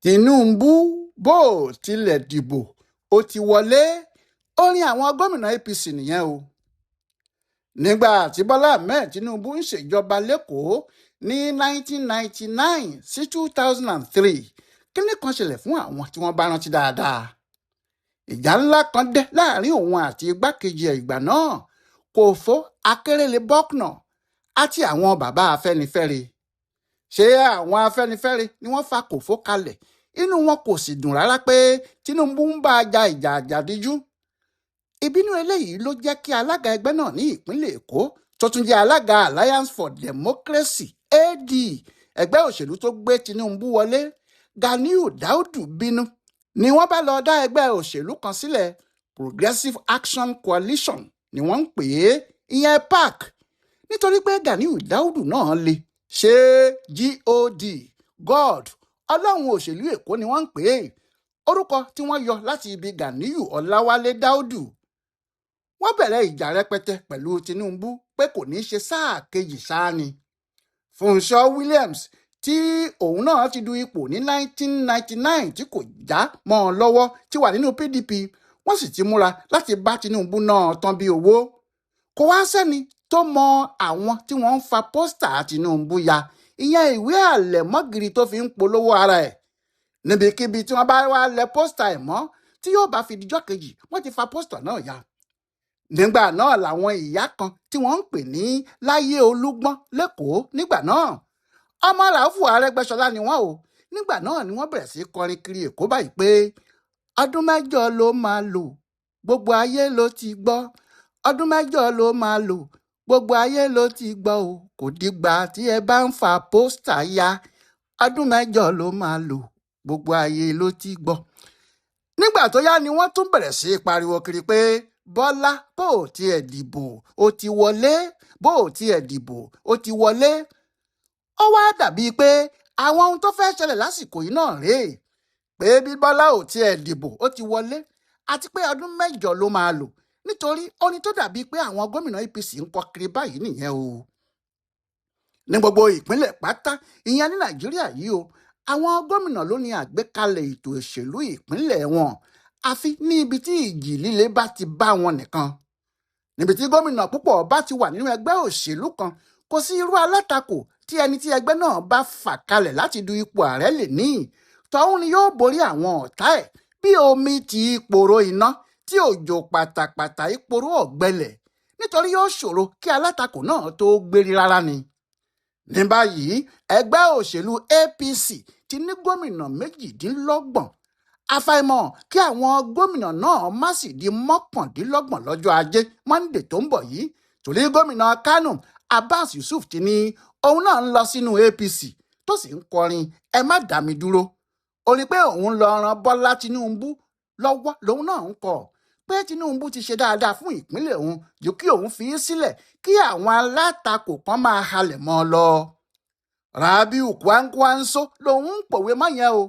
Tinubu bó tilẹ̀ dìbò ó ti wọlé, orin àwọn gómìnà APC nìyẹn o. Nígbà tí Bọ́lá Ahmed Tinubu ń ṣèjọba lẹ́kọ̀ọ́ ní 1999 sí 2003, kíní kan ṣẹlẹ̀ fún àwọn tí wọ́n bá rántí dáadáa. Ìjà ńlá kan dé láàrin òun àti igbákejì ẹ̀ ìgbà náà, Kòfó Akérèlé-Bọ́knà àti àwọn bàbá Afẹ́nifẹ́re. Ṣé àwọn Afẹ́nifẹ́re ni wọ́n fa Kòfó kalẹ̀, inú wọn kò sì dùn rárá pé Tinubu ń bá a ja ìjà àjàdíjú. Ìbínú eléyìí ló jẹ́ kí alága ẹgbẹ́ náà ní ìpínlẹ̀ Èkó tó tún jẹ́ alága Alliance for Democracy AD, ẹgbẹ́ òṣèlú tó gbé Tinubu wọlé, Ganiu Daudu bínú ni wọ́n bá lọ dá ẹgbẹ́ òṣèlú kan sílẹ̀, Progressive Action Coalition ni wọ́n ń pè é, ìyẹn PAC, nítorí pé Ganiu Daudu náà le ṣe God ọlọ́run òṣèlú Èkó ni wọ́n ń pè é, orúkọ tí wọ́n yọ láti ibi Ganiu Ọláwálé Daudu. Wọ́n bẹ̀rẹ̀ ìjà rẹpẹtẹ pẹ̀lú Tinubu pé kò ní ṣe sáà kejì sáà ni. Fúnṣọ́ Williams tí òun náà ti du ipò ní 1999 tí kò já mọ́ ọ lọ́wọ́ ti wà nínú PDP, wọ́n sì ti múra láti bá Tinubu náà tán bí owó. Kò wá sẹ́ni tó mọ àwọn tí wọ́n ń fa pósítà Tinubu ya, ìyẹn ìwé àlẹ̀mọ́gìrì tó fi ń polówó ara ẹ̀. Níbikíbi tí wọ́n bá wá lẹ pósítà ẹ̀ mọ́, tí yóò bá fi dijọ́ kejì wọ́n ti fa pósítà náà ya. Nígbà náà làwọn ìyá kan tí wọ́n ń pè ní Láyé Olúgbọ́n lẹ́kọ̀ọ́ nígbà náà, ọmọ Ràúfù Arẹ́gbẹ́ṣọlá ni wọ́n o. Nígbà náà ni wọ́n bẹ̀rẹ̀ sí kọrin kiri Èkó báyìí pé ọdún 8 ló máa lò, gbogbo ayé ló ti gbọ́, ọdún 8 ló máa lò, gbogbo ayé ló ti gbọ́ o, kò dìgbà tí ẹ bá ń fa pósítà ya, ọdún 8 ló máa lò, gbogbo ayé ló ti gbọ́. Nígbà tó yá ni wọ́n tún bẹ̀rẹ̀ sí pariwo kiri pé Bọ́lá bó tiẹ̀ dìbò ó ti wọlé, bó tiẹ̀ dìbò ó ti wọlé. Ó wá dàbí pé àwọn ohun tó fẹ́ ṣẹlẹ̀ lásìkò yìí náà rèé, pé bí Bọ́lá ò tiẹ̀ dìbò ó ti wọlé àti pé ọdún 8 ló máa lò, nítorí orin tó dàbí pé àwọn gómìnà APC ń kọ kiri báyìí nìyẹn o. Ní gbogbo ìpínlẹ̀ pátá ìyẹn ní Nàìjíríà yìí o, àwọn gómìnà ló ní àgbékalẹ̀ ètò òṣèlú ìpínlẹ̀ wọn, àfi ní ibi tí ìjì líle bá ti bá wọn nìkan. Níbi tí gómìnà púpọ̀ bá ti wà nínú ẹgbẹ́ òṣèlú kan, kò sí irú alátakò tí ẹni tí ẹgbẹ́ náà bá fà kalẹ̀ láti du ipò ààrẹ lè ní, tọ́hún ni yóò borí àwọn ọ̀tá ẹ̀ bí omi ti ìpòrò iná tí òjò pátápátá ìpòrò ọ̀gbẹlẹ̀, nítorí yóò ṣòro kí alátakò náà tó gbérí rárá ni. Ní báyìí ẹgbẹ́ òṣèlú APC ti ní gómìnà 28, àfàìmọ̀ kí àwọn gómìnà náà má sì di 29 lọ́jọ́ Ajé Monday tó ń bọ̀ yìí, torí gómìnà Kánò Abbas Yusuf ti ní òun náà ń lọ sínú APC tó sì ń kọrin ẹ má dá mi dúró. Ó ní pé òun lọ ran Bọ́lá Tinubu lọ́wọ́ lòun náà ń kọ, pé Tinubu ti ṣe dáadáa fún ìpínlẹ̀ òun ju kí òun fi í sílẹ̀ kí àwọn alátakò kan máa halẹ̀ mọ́ ọ lọ. Rabiu Kwankwanso lòun ń pòwe mọ́ yẹn o.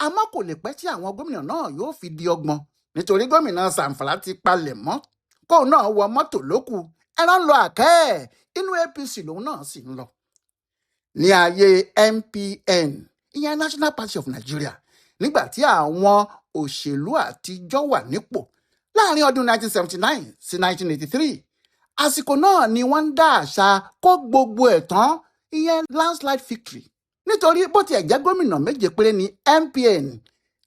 Àmọ́ kò lè pẹ́ tí àwọn gómìnà náà yóò fi di 30, nítorí gómìnà Zamfara ti palẹ̀ mọ́ kóun náà wọ mọ́tò lókù, ẹran lọ àkẹ́ ẹ̀, inú APC lòun náà sì ń lọ. Ní ayé NPN, ìyẹn National Party of Nigeria, nígbà tí àwọn òṣèlú àtijọ́ wà nípò láàrin ọdún 1979 sí 1983, àsìkò náà ni wọ́n ń dá àṣà kó gbogbo ẹ̀ tán, ìyẹn landslide victory, nítorí bó tiẹ̀ jẹ́ gómìnà 7 péré ní MPN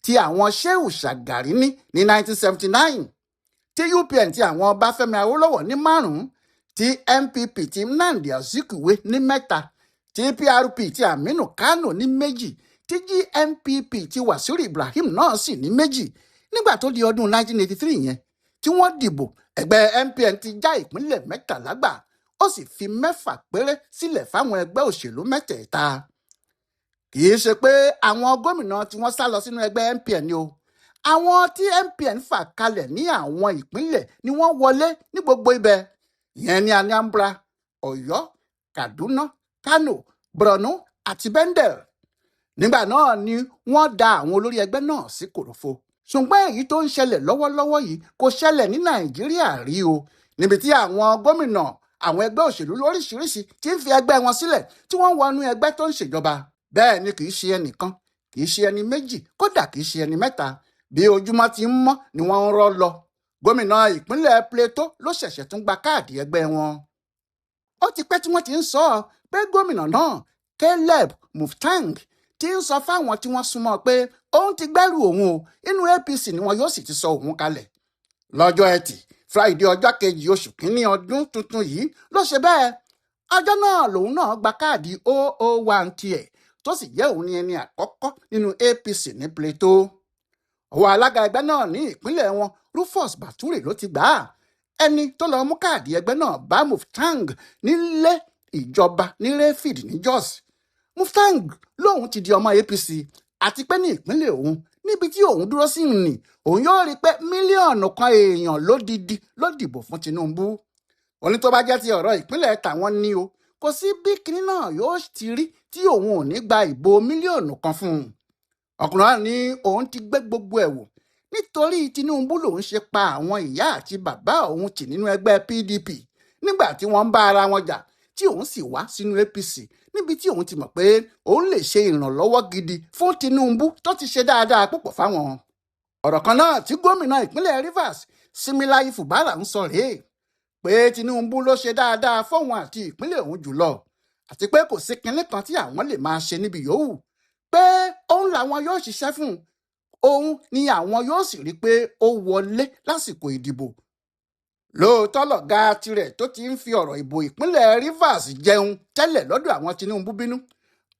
tí àwọn Shehu Shagari ní 1979, tí UPN tí àwọn Ọbáfẹ́mi Awólọ́wọ̀ ní 5, tí MPP tí Nnamdi Azikiwe ní 3, tí PRP tí Aminu Kano ní 2, tí GMPP tí Wasiu Ibrahim náà sì ní 2. Nígbà tó di ọdún 1983 yẹn tí wọ́n dìbò, ẹgbẹ́ MPN ti já ìpínlẹ̀ 13 gbà, ó sì fi 6 péré sílẹ̀ fáwọn ẹgbẹ́ òṣèlú mẹ́tẹ̀ẹ̀ta. Kì í ṣe pé àwọn gómìnà tí wọ́n sá lọ sínú ẹgbẹ́ MPN ni o, àwọn tí MPN fà kalẹ̀ ní àwọn ìpínlẹ̀ ni wọ́n wọlé ní gbogbo ibẹ̀, ìyẹn ní Anambra, Ọ̀yọ́, Kaduna, Kano, Borno àti Bendel. Nígbà náà ni wọ́n da àwọn olórí ẹgbẹ́ náà sí kòròfo. Ṣùgbọ́n èyí tó ń ṣẹlẹ̀ lọ́wọ́lọ́wọ́ yìí kò ṣẹlẹ̀ ní Nàìjíríà rí o, níbi tí àwọn gómìnà àwọn ẹgbẹ́ òṣèlú lóríṣiríṣi ti ń fi ẹgbẹ́ wọn sílẹ̀ tí wọ́n wọnú ẹgbẹ́ tó ń ṣèjọba. Bẹ́ẹ̀ ni kì í ṣe ẹnìkan, kì í ṣe ẹni méjì kódà kì í ṣe ẹni mẹ́ta bí ojúmọ́ ti ń mọ́ ni wọ́n ń rọ́ lọ. Gómìnà ìpínlẹ̀ Plateau ló ṣẹ̀ṣẹ̀ tún gba káàdì ẹgbẹ́ wọn. Ó ti pẹ́ tí wọ́n ti ń sọ pé gómìnà náà Caleb Mutfwang ti ń sọ fáwọn tí wọ́n súnmọ́ pé òun ti gbẹ́rù òun o, inú APC ni wọn yóò sì ti sọ òun kalẹ̀. Lọ́jọ́ Ẹtì Friday ọjọ́ kejì oṣù kínní ọdún tuntun yìí ló ṣe bẹ́ẹ̀. Ọjọ́ náà lòun náà gba káàdì 001 tiẹ̀ tó sì jẹ́ òun ní ẹni àkọ́kọ́ nínú APC ní Plateau. Ọwọ́ alága ẹgbẹ́ náà ní ìpínlẹ̀ wọn Rufus Bature ló ti gbà á. Ẹni tó lọ mú káàdì ẹgbẹ́ náà bá Mutfwang nílé ìjọba ní Rayfield ní Jos. Mutfwang lòun ti di ọmọ APC àti pé ní ìpínlẹ̀ òun níbi tí òun dúró sí ni òun yóò rí pé mílíọ̀nù kan èèyàn lódidi ló dìbò fún Tinubu. Ó ní tó bá jẹ́ ti ọ̀rọ̀ ìpínlẹ̀ tàwọn ni o, kò sí bí kinní náà yóò ti rí tí òun ò ní gba ìbò mílíọ̀nù kan fún un. Ọkùnrin náà ní òun ti gbé gbogbo ẹ̀ wò nítorí Tinubu lòun ṣe pa àwọn ìyá àti bàbá òun tì nínú ẹgbẹ́ PDP nígbà tí wọ́n ń bá ara wọn jà tí òun sì wá sínú APC níbi tí òun ti mọ̀ pé òun lè ṣe ìrànlọ́wọ́ gidi fún Tinubu tó ti ṣe dáadáa púpọ̀ fáwọn. Ọ̀rọ̀ kan náà tí gómìnà ìpínlẹ̀ Rivers Similayi Fubara ń sọ rèé pé Tinubu ló ṣe dáadáa fóun àti ìpínlẹ̀ òun jùlọ àti pé kò sí kinní kan tí àwọn lè máa ṣe níbi yòówù pé òun làwọn yóò ṣiṣẹ́ fún òun ni àwọn yóò sì rí pé ó wọlé lásìkò ìdìbò. Lóòótọ́ lọ̀gá tirẹ̀ tó ti ń fi ọ̀rọ̀ ìbò ìpínlẹ̀ Rivers jẹun tẹ́lẹ̀ lọ́dọ̀ àwọn Tinubu bínú.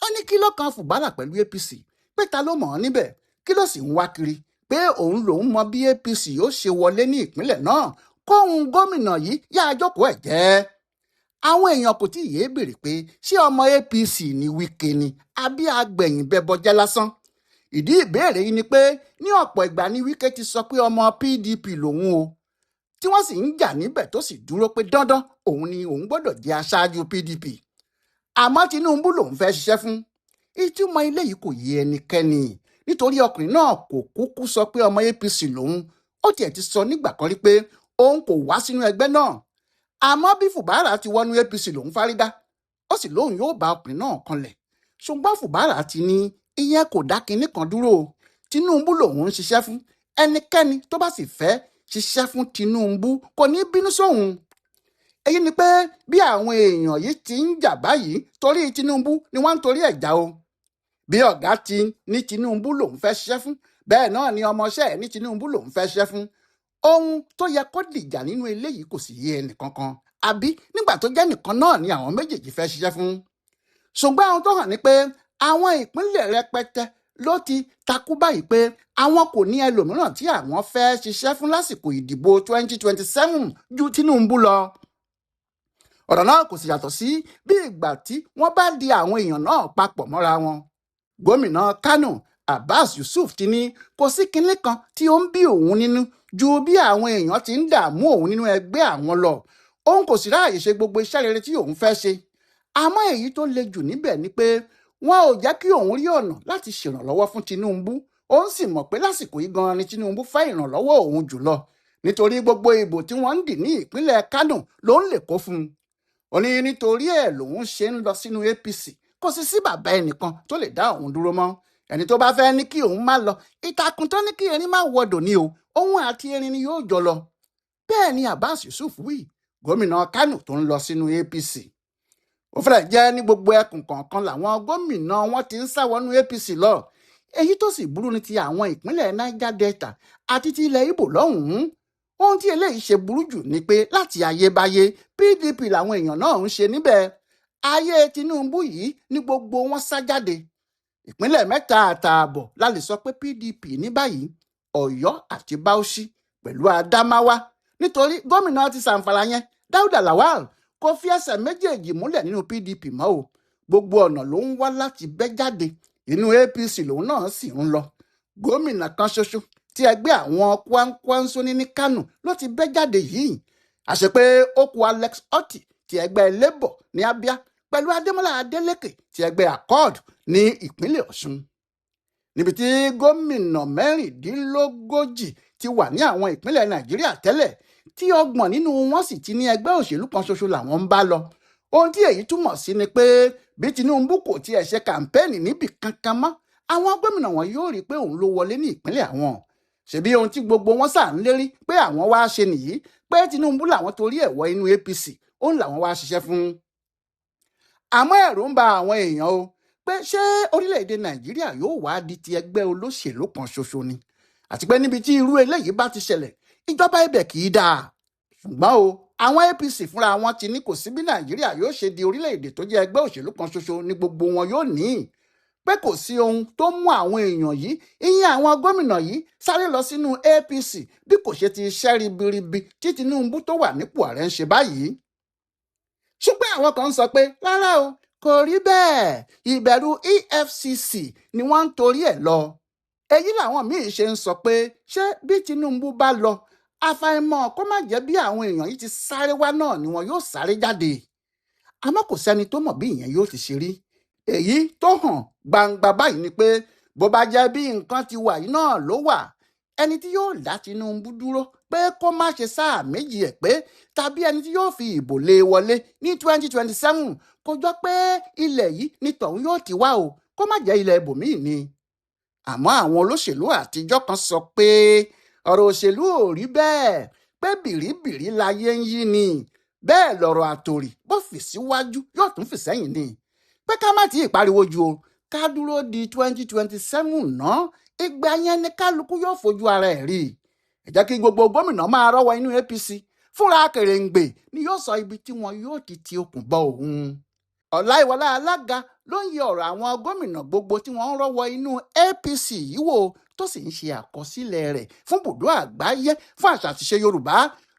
Ó ní kí ló kan Fubara pẹ̀lú APC pé ta ló mọ̀ ọ́ níbẹ̀ kí ló sì ń wá kiri pé òun lòun mọ bí APC yóò ṣe wọlé ní ìpínlẹ̀ náà kóhun gómìnà yìí yá àjókòó ẹ̀ jẹ́. Àwọn èèyàn kò tí ì yéé béèrè pé ṣé ọmọ APC ní Wike ni àbí agbẹ̀yìn bẹbọjẹ́ lásán. Ìdí ìbéèrè yìí ni pé ní ọ̀pọ̀ ìgbà ni Wike ti sọ pé ọmọ PDP lòun o tí wọ́n sì ń jà níbẹ̀ tó sì dúró pé dandan òun ni òun gbọ́dọ̀ jẹ́ aṣáájú PDP. Àmọ́ Tinubu lòun fẹ́ ṣiṣẹ́ fún. Ìtumọ̀ eléyìí kò yé ẹnikẹ́ni nítorí ọkùnrin náà kò kúkú sọ pé ọmọ APC lòun. Ó tiẹ̀ ti sọ nígbà kan rí pé òun kò wá sínú ẹgbẹ́ náà. Àmọ́ bí Fubara ti wọnú APC lòun fárígá ó sì lóun yóò bá ọkùnrin náà kanlẹ̀. Ṣùgbọ́n Fubara ti ní ìyẹn kò dá kinní kan dúró. Tinubu lòun ń ṣiṣẹ́ fún. Ẹnikẹ́ni tó bá sì fẹ́ ṣiṣẹ́ fún Tinubu kò ní bínú sóhun. Èyí ni pé bí àwọn èèyàn yìí ti ń jà báyìí torí Tinubu ni wọ́n ń torí ẹ̀ jà o. Bí ọ̀gá ti ní Tinubu lòun fẹ́ ṣiṣẹ́ fún bẹ́ẹ̀ náà ni ọmọọṣẹ́ ẹ̀ ní Tinubu lòun fẹ́ ṣiṣẹ́ fún. Ohun tó yẹ kó dìjà nínú eléyìí kò sì yé ẹnìkankan àbí nígbà tó jẹ́ nìkan náà ni àwọn méjèèjì fẹ́ ṣiṣẹ́ fún. Ṣùgbọ́n ohun tó hàn ni pé àwọn ìpínlẹ̀ rẹpẹtẹ ló ti takú báyìí pé àwọn kò ní ẹlòmíràn tí àwọn fẹ́ ṣiṣẹ́ fún lásìkò ìdìbò 2027 ju Tinubu lọ. Ọ̀rọ̀ náà kò sì yàtọ̀ sí bí ìgbà tí wọ́n bá di àwọn èèyàn náà papọ̀ mọ́ra wọn. Gómìnà Kano Abbas Yusuf ti ní kò sí kinní kan tí ó ń bí òun nínú ju bí àwọn èèyàn ti ń dààmú òun nínú ẹgbẹ́ àwọn lọ. Òun kò sì ráàyè ṣe gbogbo iṣẹ́ rere tí òun fẹ́ ṣe. Àmọ́ èyí tó le jù níbẹ̀ ni pé wọn ò jẹ́ kí òun rí ọ̀nà láti ṣèrànlọ́wọ́ fún Tinubu. Òun sì mọ̀ pé lásìkò yìí gan-an ni Tinubu fẹ́ ìrànlọ́wọ́ òun jùlọ nítorí gbogbo ìbò tí wọ́n ń dì ní ìpínlẹ̀ Kano ló ń lè kó fún un. Ó ní nítorí ẹ̀ lòun ṣe ń lọ sínú APC kò sì sí bàbá ẹnìkan tó lè dá òun dúró mọ́. Ẹni tó bá fẹ́ ní kí òun má lọ ìtàkùn tó ní kí erin má wọdò ní o òun àti erin ni yóò jọ lọ. Bẹ́ẹ̀ ni Abbas Yusuf wí gómìnà Kano tó ń lọ sínú APC. Ó fẹ́rẹ̀ jẹ́ ní gbogbo ẹkùn kọ̀ọ̀kan làwọn gómìnà wọn ti ń sá wọnú APC lọ. Èyí tó sì burú ni ti àwọn ìpínlẹ̀ Niger Delta àti ti ilẹ̀ Ìgbò lọ́hùn-ún. Ohun tí eléyìí ṣe burú jù ni pé láti ayébáyé PDP làwọn èèyàn náà ń ṣe níbẹ̀. Ayé Tinubu yìí ni gbogbo wọn sá jáde. Ìpínlẹ̀ 3 àtààbọ̀ la lè sọ pé PDP ní báyìí Ọ̀yọ́ àti Bauchi pẹ̀lú Adamawa nítorí gómìnà ti Zamfara yẹn Dauda Lawal kò fi ẹsẹ̀ méjèèjì múlẹ̀ nínú PDP mọ́ o. Gbogbo ọ̀nà ló ń wá láti bẹ́ jáde inú APC lòun náà sì ń lọ. Gómìnà kan ṣoṣo tí ẹgbẹ́ àwọn Kwankwanso ní Kano ló ti bẹ́ jáde yìí. Àṣẹ pé ó kù Alex Otti ti ẹgbẹ́ Labour ní Abia pẹ̀lú Adémọ́lá Adélékè ti ẹgbẹ́ Accord ní ìpínlẹ̀ Ọ̀ṣun. Níbi tí gómìnà 36 ti wà ní àwọn ìpínlẹ̀ Nàìjíríà tẹ́lẹ̀ tí 30 nínú wọn sì ti ní ẹgbẹ́ òṣèlú kan ṣoṣo làwọn ń bá lọ. Ohun tí èyí túmọ̀ sí ni pé bí Tinubu kò tiẹ̀ ṣe kàmpẹ́ẹ̀nì níbì kankan mọ́ àwọn gómìnà wọn yóò rí i pé òun ló wọlé ní ìpínlẹ̀ àwọn. ṣebí ohun tí gbogbo wọn sà ń lérí pé àwọn wá ṣe nìyí, pé Tinubu làwọn torí ẹ̀ wọ inú APC, òun làwọn wá ṣiṣẹ́ fún. àmọ́ ẹ̀rù ń ba àwọn èèyàn o pé ṣé orílẹ̀-èdè Nàìjíríà yóò wá di ti ẹgbẹ́ olóṣèlú kan ṣoṣo ni, àti pé níbi tí irú eléyìí bá ti ṣẹlẹ̀ ìjọba ibẹ̀ kì í dáa. ṣùgbọ́n o àwọn APC fúnra wọn ti ní kò sí bí Nàìjíríà yóò ṣe di orílẹ̀-èdè tó jẹ́ ẹgbẹ́ òṣèlú kan ṣoṣo ní gbogbo wọn yóò ní, pé kò sí ohun tó mú àwọn èèyàn yìí, ìyẹn àwọn gómìnà yìí, sáré lọ sínú APC bí kò ṣe ti iṣẹ́ ribiribi tí Tinubu tó wà nípò ààrẹ ń ṣe báyìí. ṣùgbọ́n àwọn kan ń sọ pé rárá o, kò rí bẹ́ẹ̀, ìbẹ̀rù EFCC ni wọ́n ń torí ẹ̀ lọ. èyí làwọn míín ṣe ń sọ pé ṣé bí Tinubu bá lọ, àfàìmọ̀ kó má jẹ́ bí àwọn èèyàn yìí ti sáré wá náà ni wọn yóò sáré jáde. àmọ́ kò sẹ́ni tó mọ̀ bí ìyẹn yóò ti ṣe rí. èyí tó hàn gbangba báyìí ni pé bó bá jẹ́ bí nǹkan ti wà yìí náà ló wà, ẹni tí yóò dá Tinubu dúró pé kó má ṣe sáà méjì ẹ̀ pé, tàbí ẹni tí yóò fi ìbò lé wọlé ní 2027 kò jọ pé ilẹ̀ yìí ni tọ̀hún yóò ti wá o, kó má jẹ́ ilẹ̀ ibòmíì ni. àmọ́ àwọn olóṣèlú àtijọ́ kan sọ pé ọ̀rọ̀ òṣèlú ò rí bẹ́ẹ̀, pé bìrìbìrì láyé ń yí ni, bẹ́ẹ̀ lọ̀rọ̀ àtòrì bó fi síwájú yóò tún fi sẹ́yìn ni, pé ká má tí ì pariwo ju o, ká dúró di 2027 náà, ìgbà yẹn ni kálukú yóò fojú ara ẹ̀ rí. ẹ jẹ́ kí gbogbo gómìnà máa rọ́wọ́ inú APC, fúnra kèrèǹgbè ni yóò sọ ibi tí wọn yóò ti okùn bọ òun. Ọláìwọlá alága ló ń yẹ ọ̀rọ̀ àwọn gómìnà gbogbo tí wọ́n ń rọ́wọ́ inú APC yìí wò, tó sì ń ṣe àkọsílẹ̀ rẹ̀ fún bùdó àgbáyé fún àṣà àti ìṣe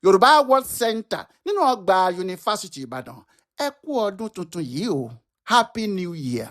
Yorùbá World Center nínú ọgbà yunifásitì Ìbàdàn. ẹ kú ọdún tuntun yìí o, Happy New Year.